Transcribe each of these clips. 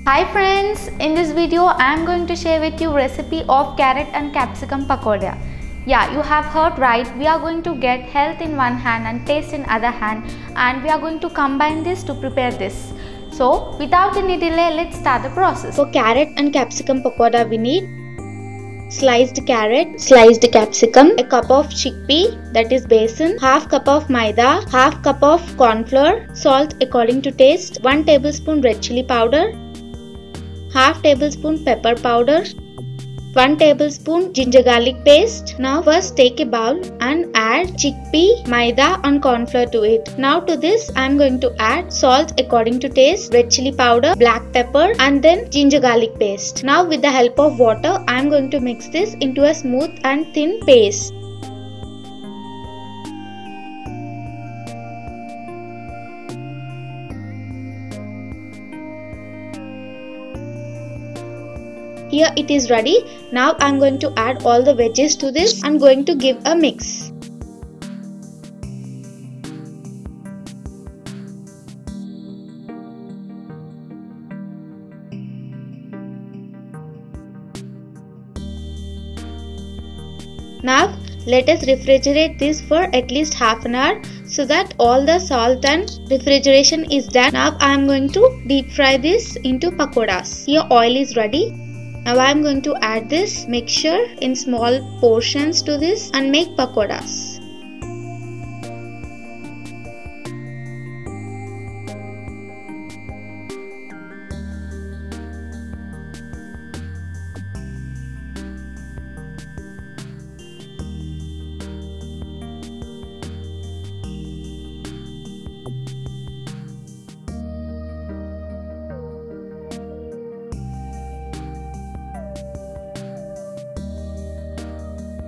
Hi friends, in this video I am going to share with you recipe of carrot and capsicum pakode. Yeah, you have heard right. We are going to get health in one hand and taste in other hand, and we are going to combine this to prepare this. So without any delay, let's start the process. For carrot and capsicum pakode we need sliced carrot, sliced capsicum, a cup of chickpea that is besan, half cup of maida, half cup of corn flour, salt according to taste, 1 tablespoon red chili powder, half tablespoon pepper powder, 1 tablespoon ginger garlic paste. Now first take a bowl and add chickpea, maida and corn flour to it. Now to this I am going to add salt according to taste, red chili powder, black pepper and then ginger garlic paste. Now with the help of water I am going to mix this into a smooth and thin paste. Here it is ready. Now I am going to add all the veggies to this and going to give a mix. Now let us refrigerate this for at least half an hour so that all the salt and refrigeration is done. Now I am going to deep fry this into pakodas. Here oil is ready. Now I am going to add this mixture in small portions to this and make pakodas.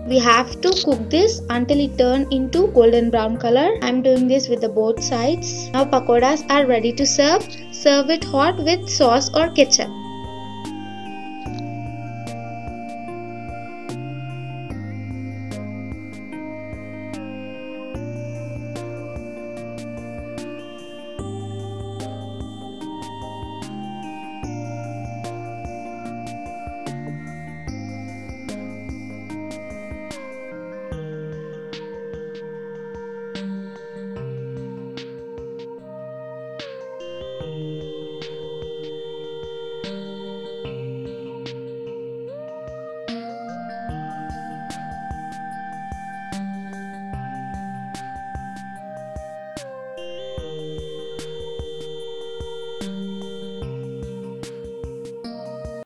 We have to cook this until it turns into golden brown color. I am doing this with the both sides. Now pakodas are ready to serve. Serve it hot with sauce or ketchup.